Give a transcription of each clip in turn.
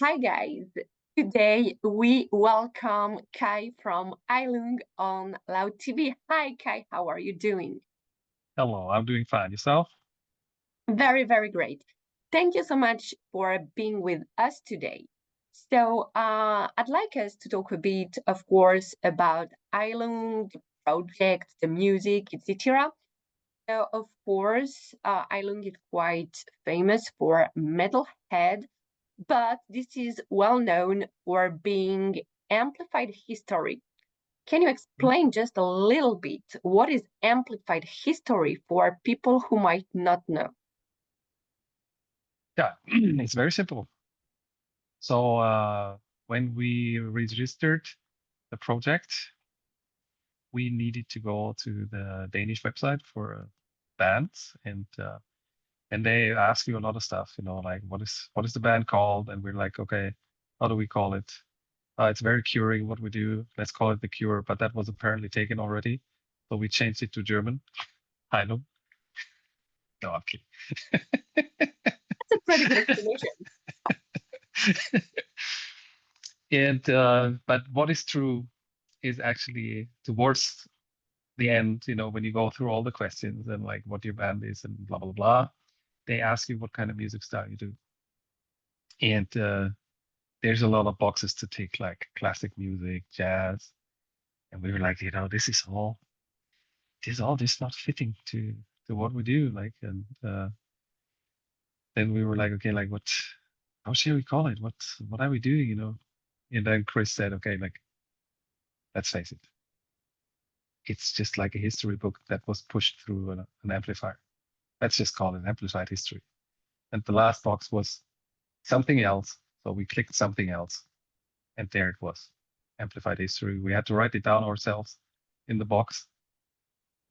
Hi guys, today we welcome Kai from Heilung on Loud TV. Hi Kai, how are you doing? Hello, I'm doing fine. Yourself? Very, very great. Thank you so much for being with us today. So I'd like us to talk a bit, of course, about Heilung, the project, the music, etc. So of course, Heilung is quite famous for metalhead, but this is well known for being amplified history. Can you explain just a little bit what is amplified history for people who might not know? Yeah, it's very simple. So when we registered the project, we needed to go to the Danish website for bands, and they ask you a lot of stuff, like what is the band called? And we're like, okay, how do we call it? It's very curing what we do. Let's call it the Cure, but that was apparently taken already, so we changed it to German. Heilung. No, I'm kidding. That's a pretty good explanation. And but what is true is actually towards the end, when you go through all the questions and like what your band is and blah blah blah, they ask you what kind of music style you do. And there's a lot of boxes to tick, like classic music, jazz. And we were like, this all just not fitting to what we do. Like, and then we were like, okay, like how should we call it? What are we doing? And then Chris said, okay, like, let's face it. It's just like a history book that was pushed through an amplifier. Let's just call it amplified history. And the last box was something else. So we clicked something else. And there it was, amplified history. We had to write it down ourselves in the box.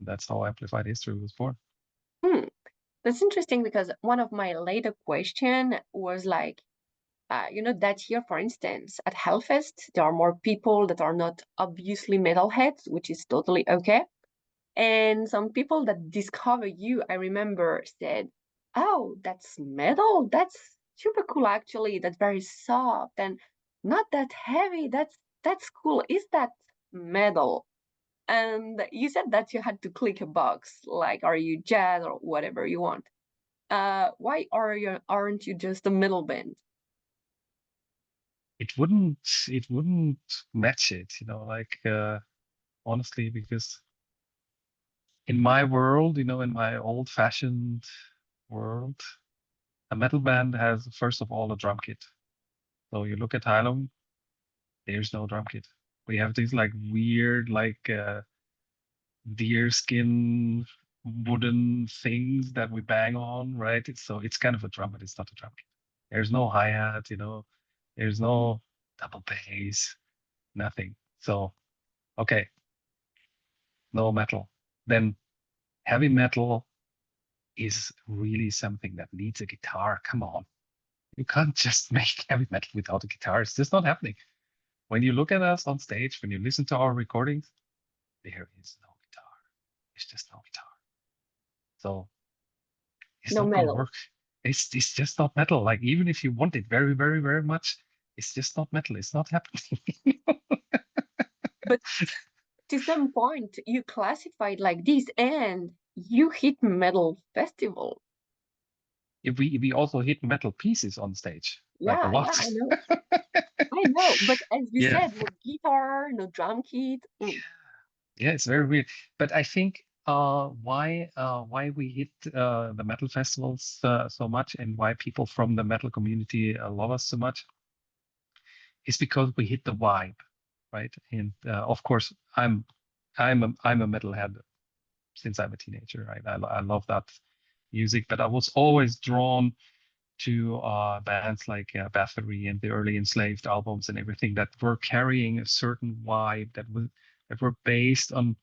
And that's how amplified history was born. That's interesting because one of my later question was like, that year, for instance, at Hellfest, there are more people that are not obviously metalheads, which is totally okay. And some people that discover you, I remember, said, "Oh, that's metal. That's super cool, actually. That's very soft and not that heavy. That's cool. Is that metal?" And you said that you had to click a box, like, are you jazz or whatever you want. Why aren't you just a metal band? It wouldn't match it, like honestly, because in my world, in my old-fashioned world, a metal band has, first of all, a drum kit. So you look at Heilung, there's no drum kit. We have these like weird, like deer skin wooden things that we bang on, right? So it's kind of a drum, but it's not a drum kit. There's no hi-hat, there's no double bass, nothing. So, okay, no metal. Then heavy metal is really something that needs a guitar. Come on. You can't just make heavy metal without a guitar. It's just not happening. When you look at us on stage, when you listen to our recordings, there is no guitar. It's just no guitar. So it's No not going to metal. work. It's just not metal. Like even if you want it very, very, very much, it's just not metal. It's not happening. But to some point, you classified like this and you hit metal festival. If we also hit metal pieces on stage, like a Yeah, lot. I know. I know. But as you Yeah. said, no guitar, no drum kit. Yeah, it's very weird. But I think why we hit the metal festivals so much and why people from the metal community love us so much is because we hit the vibe, right? And of course, I'm a metalhead since I'm a teenager, right? I love that music, but I was always drawn to bands like Bathory and the early Enslaved albums and everything that were carrying a certain vibe that were based on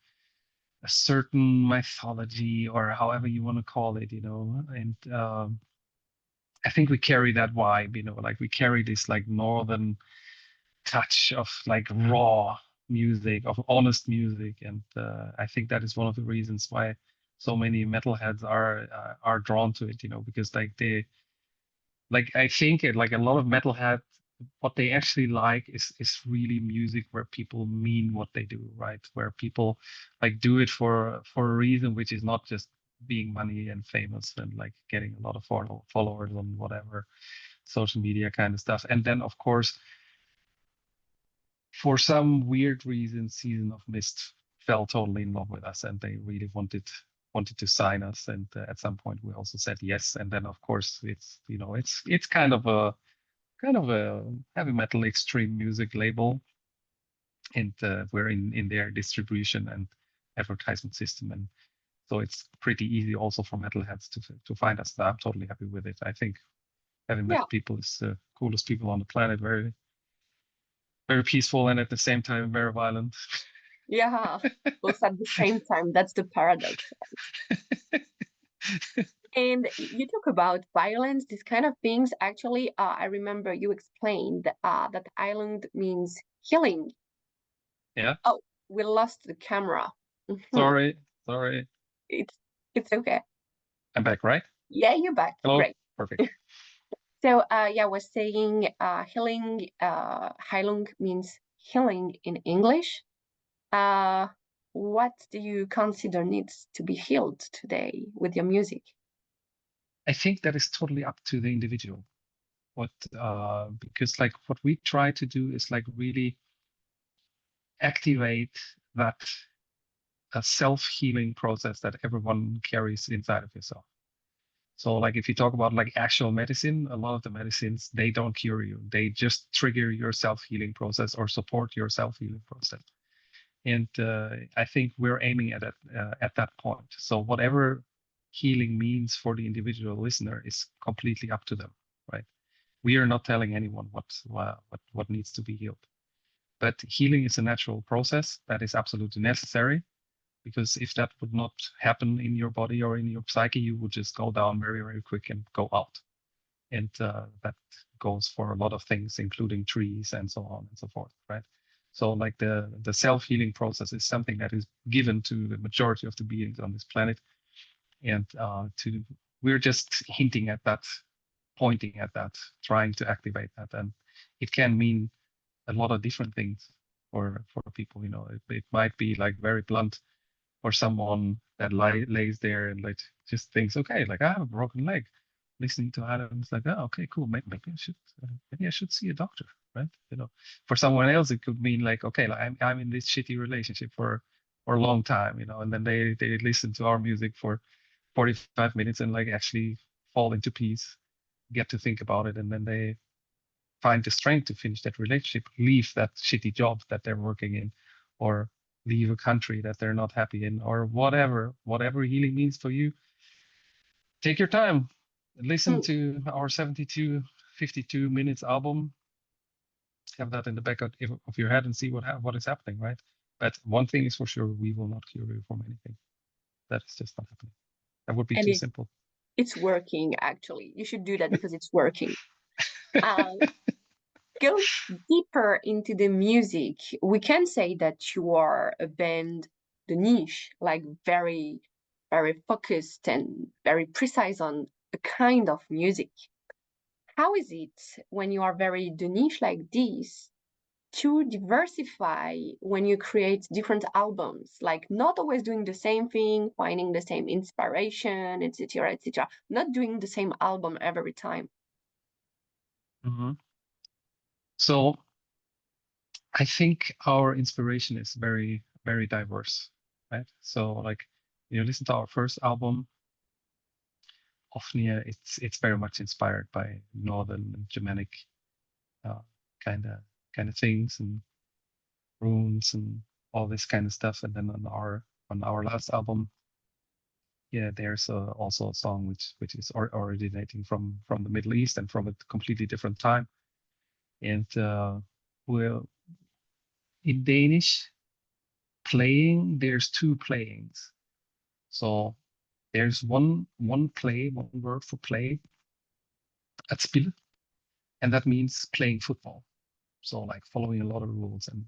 a certain mythology or however you want to call it, and I think we carry that vibe, like we carry this like northern touch of like raw music, of honest music, and I think that is one of the reasons why so many metalheads are drawn to it, because like I think like a lot of metalheads what they actually like is really music where people mean what they do, right? Where people like do it for a reason which is not just being money and famous and like getting a lot of followers on whatever social media kind of stuff. And then of course, for some weird reason, Season of Mist fell totally in love with us, and they really wanted to sign us. And at some point, we also said yes. And then of course, it's kind of a heavy metal extreme music label, and we're in their distribution and advertisement system, and so it's pretty easy also for metalheads to find us. I'm totally happy with it. I think heavy Yeah. metal people is the coolest people on the planet. Very very peaceful and at the same time very violent. Yeah. Both at the same time. That's the paradox. And you talk about violence, these kind of things. Actually, I remember you explained that island means healing. Yeah. Oh, we lost the camera. Sorry. It's it's okay. I'm back, right? Yeah, you're back. Hello. Great. Perfect. So yeah, I was saying healing. Heilung means healing in English. Uh, what do you consider needs to be healed today with your music? I think that is totally up to the individual. What because like what we try to do is like really activate that self-healing process that everyone carries inside of yourself. So like if you talk about like actual medicine, a lot of the medicines, they don't cure you. They just trigger your self-healing process or support your self-healing process. And I think we're aiming at that point. So whatever healing means for the individual listener is completely up to them, right? We are not telling anyone what needs to be healed. But healing is a natural process that is absolutely necessary, because if that would not happen in your body or in your psyche, you would just go down very, very quick and go out. And that goes for a lot of things, including trees and so on and so forth, right? So like the self-healing process is something that is given to the majority of the beings on this planet. And we're just hinting at that, pointing at that, trying to activate that. And it can mean a lot of different things for people. It might be like very blunt, or someone that lays there and like just thinks, okay, like I have a broken leg. Listening to Adam, it's like, oh, okay, cool. Maybe I should see a doctor, right? For someone else, it could mean like, okay, like I'm in this shitty relationship for a long time, and then they listen to our music for 45 minutes and like actually fall into peace, get to think about it, and then they find the strength to finish that relationship, leave that shitty job that they're working in, or leave a country that they're not happy in, or whatever healing means for you. Take your time, listen to our 72 52 minutes album, have that in the back of your head and see what is happening, right? But one thing is for sure, we will not cure you from anything. That is just not happening. That would be And too simple. it's working, actually. You should do that because it's working. Go deeper into the music. We can say that you are a band, the niche, like very, very focused and very precise on a kind of music. How is it when you are very the niche like this to diversify when you create different albums, like not always doing the same thing, finding the same inspiration, etc., etc., not doing the same album every time? Mm-hmm. So I think our inspiration is very, very diverse, right? So like you listen to our first album, Ofnia, it's very much inspired by northern and Germanic uh, kind of things and runes and all this kind of stuff. And then on our last album, yeah, there's also a song which is originating from the Middle East and from a completely different time. And well, in Danish, playing, there's two playings. So there's one word for play, at spille, and that means playing football. So like following a lot of rules and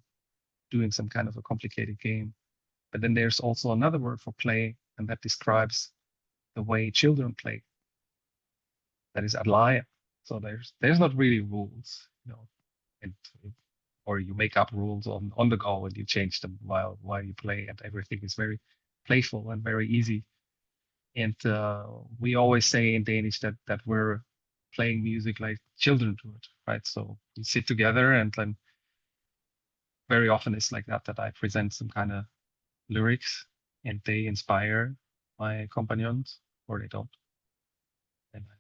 doing some kind of a complicated game. But then there's also another word for play, and that describes the way children play. That is at lie. So there's not really rules. and or you make up rules on the go and you change them while you play, and everything is very playful and very easy. And we always say in Danish that we're playing music like children do it, right? So we sit together, and then very often it's like that I present some kind of lyrics, and they inspire my companions, or they don't, and I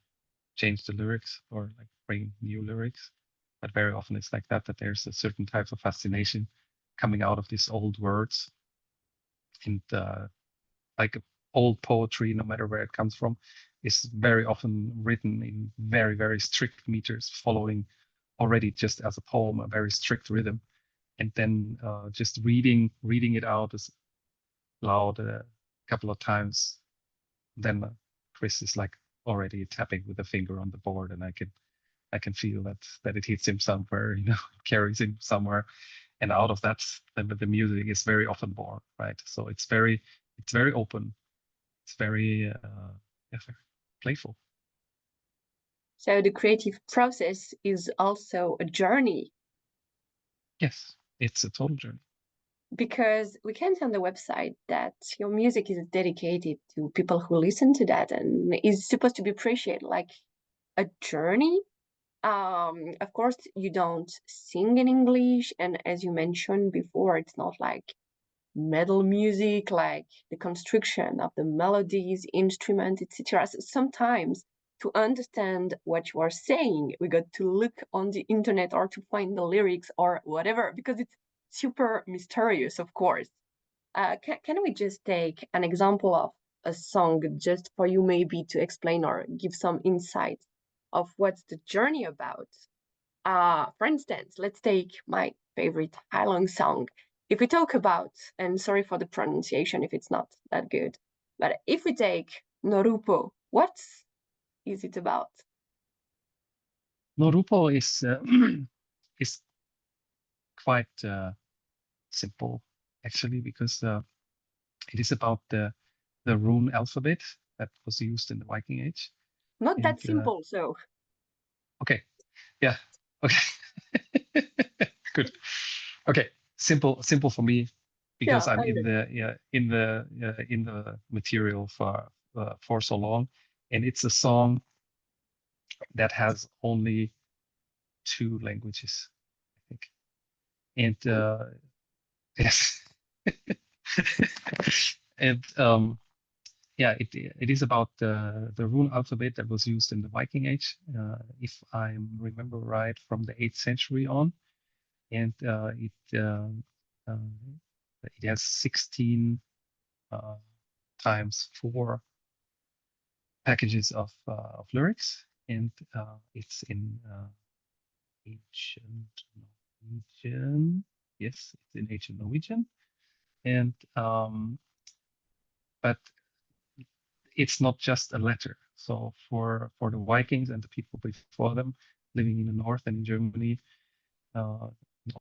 change the lyrics or like bring new lyrics. But very often it's like that there's a certain type of fascination coming out of these old words, and like old poetry, no matter where it comes from, is very often written in very, very strict meters, following already just as a poem a very strict rhythm, and then just reading it out as loud a couple of times, then Chris is like already tapping with a finger on the board, and I can feel that it hits him somewhere, carries him somewhere, and out of that, the music is very often born, right? So it's very open, it's very very playful. So the creative process is also a journey. Yes, it's a total journey. Because we can see on the website that your music is dedicated to people who listen to that and is supposed to be appreciated like a journey. Of course, you don't sing in English, and as you mentioned before, it's not like metal music, like the construction of the melodies, instrument, etc. So sometimes to understand what you are saying, we got to look on the internet or to find the lyrics or whatever, because it's super mysterious, of course. Can we just take an example of a song just for you maybe to explain or give some insight of what's the journey about? For instance, let's take my favorite Heilung song. If we talk about, and sorry for the pronunciation if it's not that good, but if we take Norupo, what is it about? Norupo is is quite simple, actually, because it is about the rune alphabet that was used in the Viking Age. Not And that simple, so okay, yeah, okay, good. Okay, simple for me, because yeah, I'm in okay. the material for so long, and it's a song that has only two languages, I think, and yes, and yeah, it is about the rune alphabet that was used in the Viking Age, if I remember right, from the 8th century on, and it has 16 times 4 packages of lyrics, and it's in ancient Norwegian. Yes, it's in ancient Norwegian, and but it's not just a letter. So for the Vikings and the people before them, living in the north and in Germany,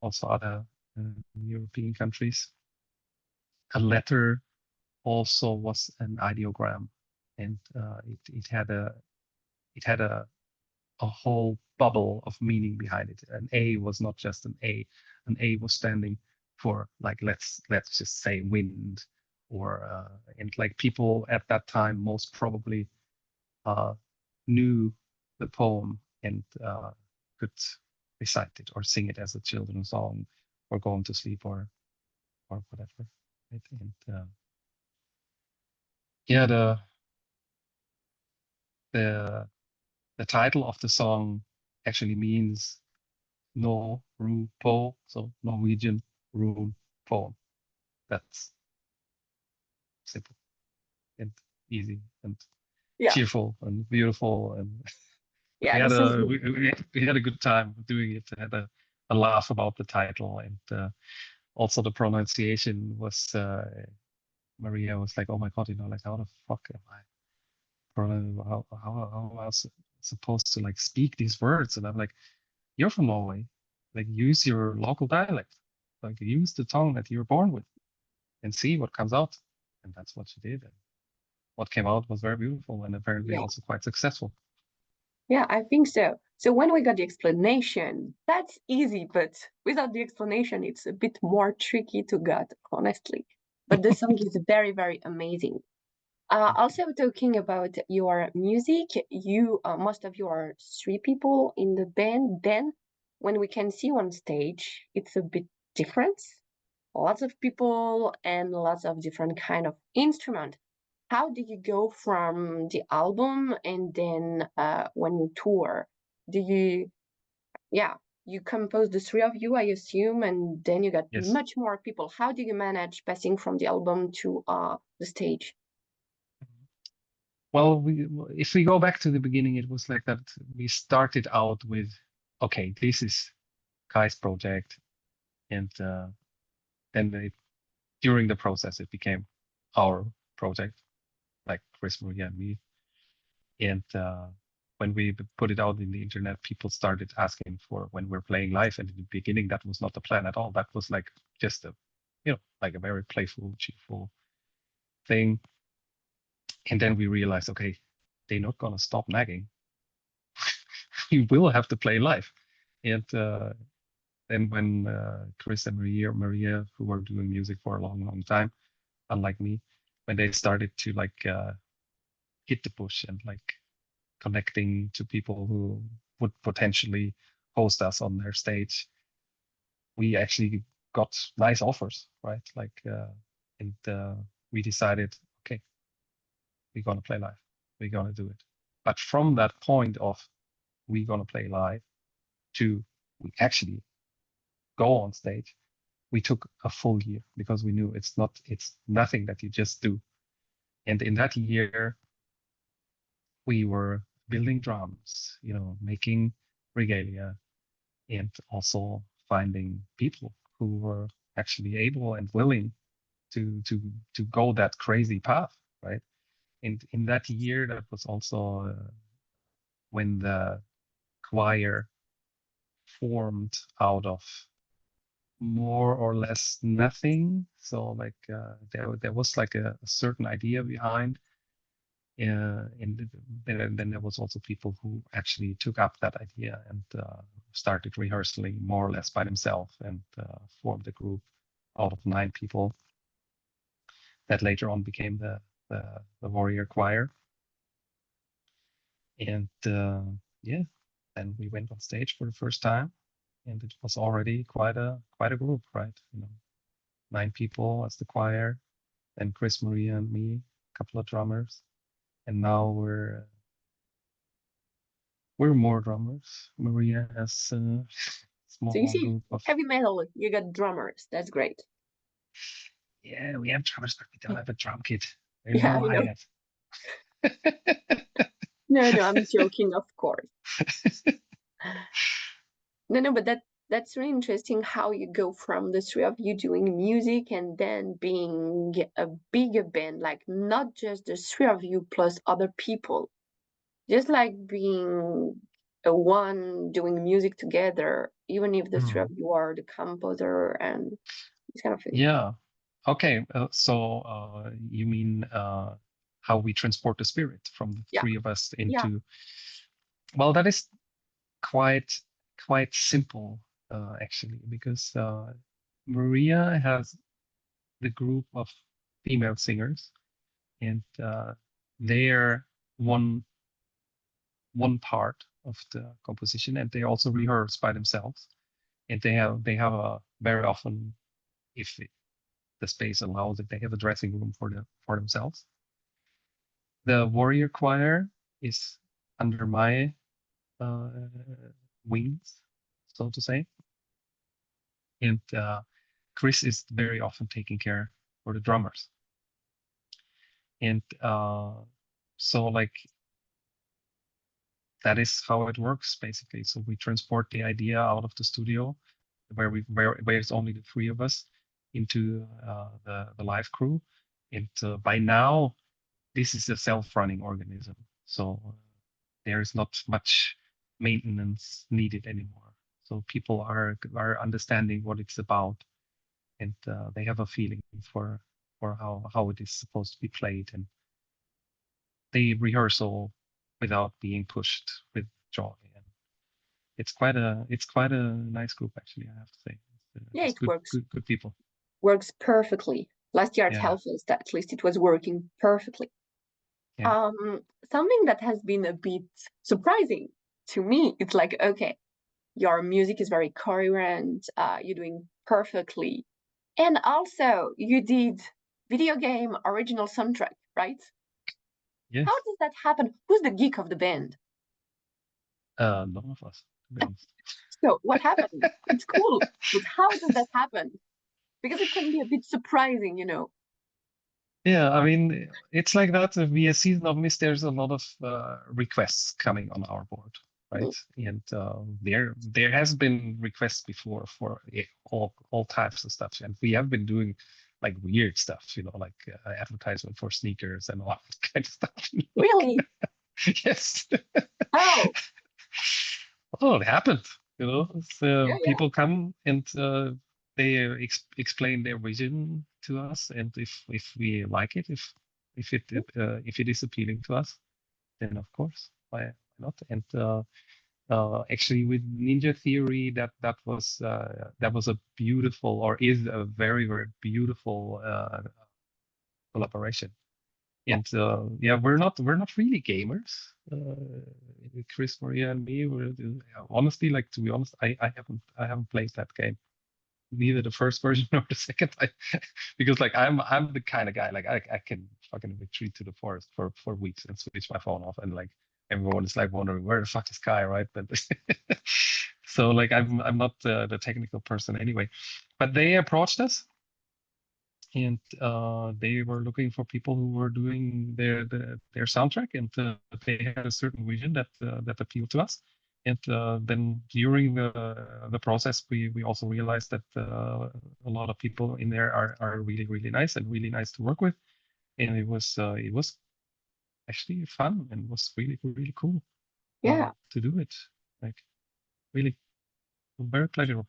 also other European countries, a letter also was an ideogram, and it had a whole bubble of meaning behind it. An A was not just an A. An A was standing for, like, let's just say wind, or and like people at that time most probably knew the poem and could recite it or sing it as a children's song, or going to sleep, or whatever. Right? And yeah, the the title of the song actually means Norupo, so Norwegian rune poem. That's simple and easy and Yeah, cheerful and beautiful, and yeah, this is we had a good time doing it. Had a laugh about the title, and also the pronunciation was. Maria was like, "Oh my God, like how the fuck am I? How am I supposed to like speak these words?" And I'm like, "You're from Norway, like use your local dialect, like use the tongue that you're born with, and see what comes out." And that's what she did. And what came out was very beautiful, and apparently yeah, also quite successful. yeah, I think so. So when we got the explanation, that's easy, but without the explanation, it's a bit more tricky to get, honestly. But the song is very, very amazing. Also, talking about your music, you most of you are three people in the band. Then, when we can see you on stage, it's a bit different. Lots of people and lots of different kind of instrument. How do you go from the album and then when you tour? Do you, yeah, you compose the three of you, I assume, and then you got Yes. much more people. How do you manage passing from the album to the stage? Well, if we go back to the beginning, it was like that. We started out with, okay, this is Kai's project, and then during the process, it became our project, like Chris, Maria, and me. And when we put it out in the internet, people started asking for when we're playing live. And in the beginning, that was not the plan at all. That was like just a, like a very playful, cheerful thing. And then we realized, okay, they're not gonna stop nagging. We will have to play live. And then when Chris and Maria, who were doing music for a long, long time, unlike me, when they started to like hit the push and like connecting to people who would potentially host us on their stage, we actually got nice offers, right? Like, and we decided, okay, we're gonna play live, we're gonna do it. But from that point of we're gonna play live to we actually go on stage, we took a full year because we knew it's nothing that you just do. And in that year, we were building drums, making regalia, and also finding people who were actually able and willing to go that crazy path, right? And in that year, that was also when the choir formed out of more or less nothing. So like there was like a certain idea behind, and then there was also people who actually took up that idea and started rehearsing more or less by themselves and formed a group out of 9 people that later on became the Warrior Choir. And yeah, then we went on stage for the first time, and it was already quite a group, right? 9 people as the choir, then Chris, Maria, and me, a couple of drummers, and now we're more drummers. Maria has a So you small see, group of, heavy metal, you got drummers. That's great. yeah, we have drummers, but we don't have a drum kit. There's Yeah, no I know. hi-hat. No, no, I'm joking, of course. No, no, but that's really interesting how you go from the three of you doing music and then being a bigger band, like not just the three of you plus other people, just like being a one doing music together, even if the three of Hmm. you are the composer and this kind of thing. Yeah. Okay. So you mean how we transport the spirit from the Yeah, three of us yeah. into? Well, that is quite quite simple actually, because Maria has the group of female singers, and they're one one part of the composition, and they also rehearse by themselves, and they have a very often, if the space allows it, they have a dressing room for themselves. The Warrior Choir is under my uh, wings, so to say, and Chris is very often taking care for the drummers, and so like that is how it works basically. So we transport the idea out of the studio where it's only the three of us into the live crew, and by now this is a self-running organism, so there is not much maintenance needed anymore. So people are understanding what it's about, and they have a feeling for how it is supposed to be played, and they rehearsal without being pushed with joy. And it's quite a nice group, actually, I have to say. Yeah, It's it works good people. perfectly. Last year at Yeah, Hellfest, at least it was working perfectly. yeah, Something that has been a bit surprising to me, it's like, okay, your music is very coherent, you're doing perfectly. And also, you did video game original soundtrack, right? yes. How does that happen? Who's the geek of the band? None of us, to be honest. So, what happened? It's cool, but how does that happen? Because it can be a bit surprising, you know. Yeah, I mean, it's like that. Via Season of Mist, there's a lot of requests coming on our board, Mm. right? And there has been requests before for all types of stuff, and we have been doing like weird stuff, like advertisement for sneakers and all that kind of stuff. Really? Yes. Oh, Oh, it happened. yeah, So yeah. people come and they explain their vision to us, and if we like it, if it is appealing to us, then of course, why not? And actually, with Ninja Theory, that was a beautiful, or is a very very beautiful collaboration. Yeah, And yeah, we're not really gamers. Chris, Maria, and me. Honestly, like, to be honest, I haven't played that game, neither the first version nor the second. Because like I'm the kind of guy, like I can fucking retreat to the forest for weeks and switch my phone off, and like everyone is like wondering where the fuck is Kai, right? But so like I'm not the technical person anyway. But they approached us, and they were looking for people who were doing their soundtrack, and they had a certain vision that appealed to us. And then during the process, we also realized that a lot of people in there are really really nice and really nice to work with, and it was actually fun and was really really cool yeah, to do it. Like, really very pleasurable.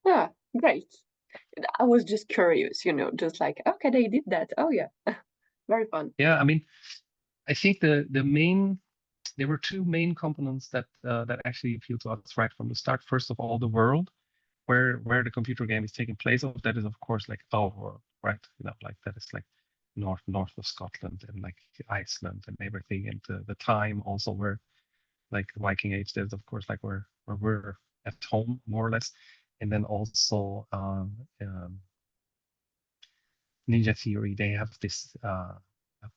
yeah. Great. I was just curious, you know, just like, okay, they did that. Oh, yeah. Very fun. Yeah, I mean, I think there were two main components that actually appeal to us right from the start. First of all, the world where the computer game is taking place of. That is, of course, like our world, right? Like that is like north of Scotland and like Iceland and everything, and the time also where like Viking Age. There's, of course, like where we're at home more or less, and then also Ninja Theory, they have this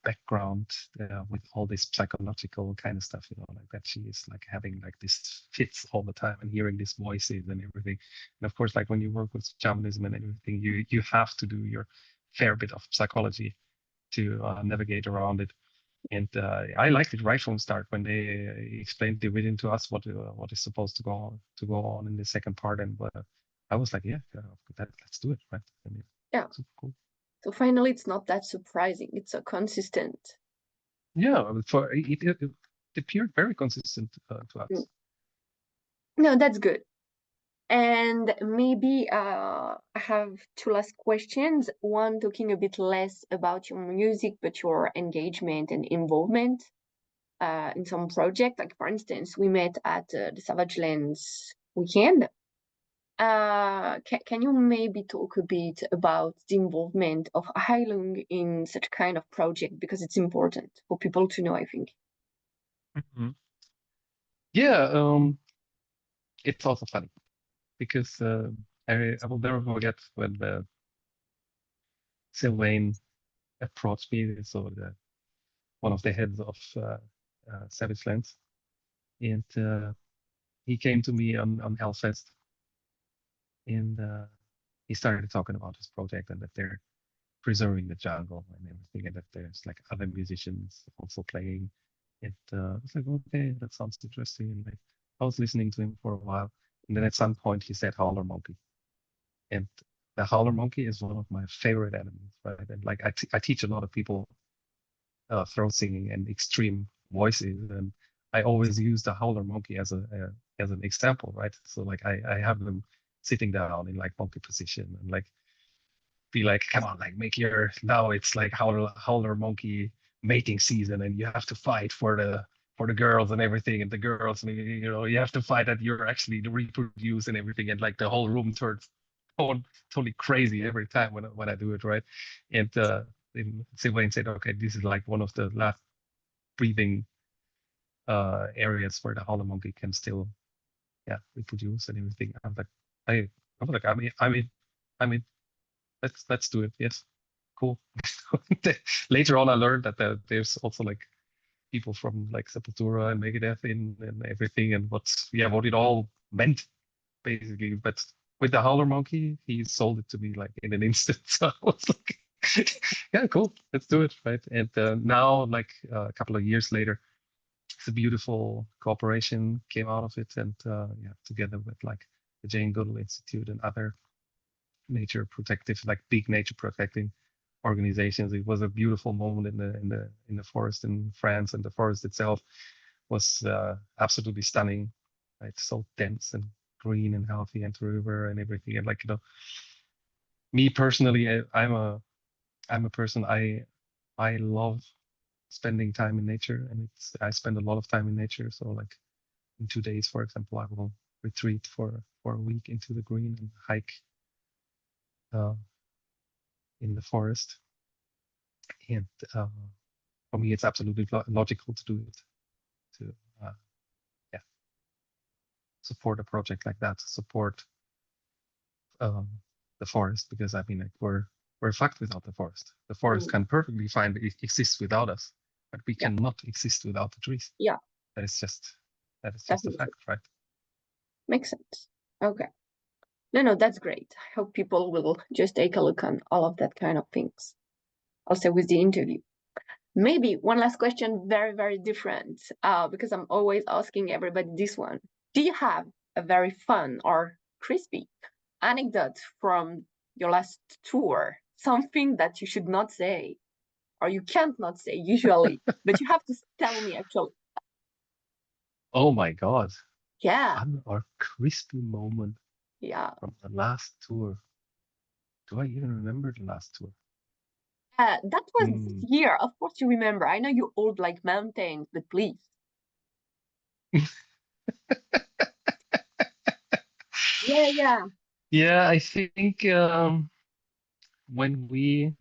background with all this psychological kind of stuff, like that she is like having like this fits all the time and hearing these voices and everything. And of course, like when you work with shamanism and everything, you have to do your fair bit of psychology to navigate around it. And I liked it right from the start when they explained the vision to us, what is supposed to go on in the second part, and I was like, yeah, let's do it, right? I mean, Yeah. super cool. So finally, it's not that surprising. It's so consistent. Yeah, for it appeared very consistent to Mm. us. No, that's good. And maybe I have two last questions. One talking a bit less about your music, but your engagement and involvement in some project. Like, for instance, we met at the Savage Lands weekend. Can you maybe talk a bit about the involvement of Heilung in such kind of project? Because it's important for people to know, I think. Mhm. Yeah, it's also funny because I will never forget when Sylvain approached me, so one of the heads of Savage Lands, and he came to me on Hellfest, and he started talking about his project and that they're preserving the jungle and everything, and that there's like other musicians also playing. And I was like, okay, that sounds interesting. And like, I was listening to him for a while, and then at some point he said howler monkey, and the howler monkey is one of my favorite animals, right? And like I teach a lot of people throat singing and extreme voices, and I always use the howler monkey as an example, right? So like I have them sitting down in like monkey position and like be like, come on, like make your now it's like howler monkey mating season, and you have to fight for for the girls and everything, and the girls, you know, you have to fight that you're actually to reproduce and everything, and like the whole room turns totally crazy every time when I do it, right? And Sylvain said, okay, this is like one of the last breathing areas where the howler monkey can still, yeah, reproduce and everything. I was like, I mean, let's do it. Yes, cool. Later on, I learned that there's also like people from like Sepultura and Megadeth in and everything, and what it all meant basically. But with the howler monkey, he sold it to me like in an instant. So I was like, yeah, cool, let's do it, right? And now, like a couple of years later, it's a beautiful cooperation came out of it, and yeah, together with like the Jane Goodall Institute and other nature protective, like big nature protecting organizations. It was a beautiful moment in the forest in France, and the forest itself was absolutely stunning. Right, so dense and green and healthy, and the river and everything. And like, you know, me personally, I'm a person, I love spending time in nature, and I spend a lot of time in nature. So like in 2 days, for example, I will retreat for a week into the green and hike uh, in the forest. And for me, it's absolutely logical to do it, to uh, yeah, support a project like that, to support um, the forest, because I mean, like, we're fucked without the forest. The forest Mm. can perfectly fine exist without us, but we Yeah, cannot exist without the trees. yeah, That is just a definitely. fact, right? Makes sense. Okay. No, no, that's great. I hope people will just take a look on all of that kind of things. Also with the interview. Maybe one last question, very, very different, because I'm always asking everybody this one. Do you have a very fun or crispy anecdote from your last tour? Something that you should not say, or you can't not say usually, but you have to tell me actually. Oh my God. Yeah, Fun or crispy moment yeah. from the last tour. Do I even remember the last tour? That was this Hmm. year. Of course you remember. I know you old like mountains, but please. Yeah, yeah. Yeah, I think when we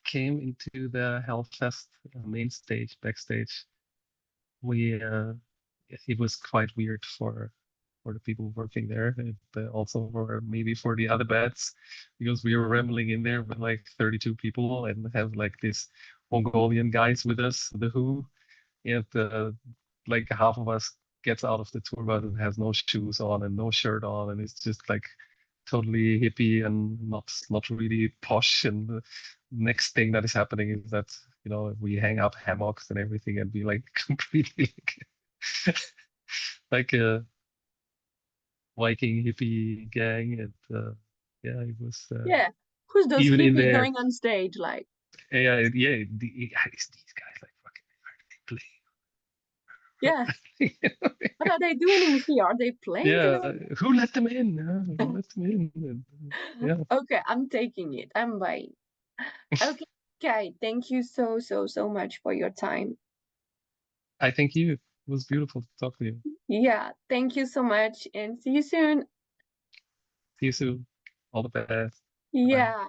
came into the Hellfest main stage, backstage, we it was quite weird for the people working there, but also for maybe for the other bands, because we were rambling in there with like 32 people and have like this Mongolian guys with us, the Who, and like half of us gets out of the tour bus and has no shoes on and no shirt on, and it's just like totally hippie and not really posh. And the next thing that is happening is that, you know, we hang up hammocks and everything and be like completely like a Viking hippie gang. And yeah, it was Yeah. Who's those even in hippie there. going on stage like? Yeah, these guys like fucking Yeah. are they What are they doing in here? Are they playing Yeah, tonight? who let them in? Who let them in? And, yeah, Okay, I'm taking it. I'm buying. Okay, Kai, thank you so, so, so much for your time. I thank you. It was beautiful to talk to you. Yeah, thank you so much and see you soon. See you soon. All the best. Bye bye. Yeah.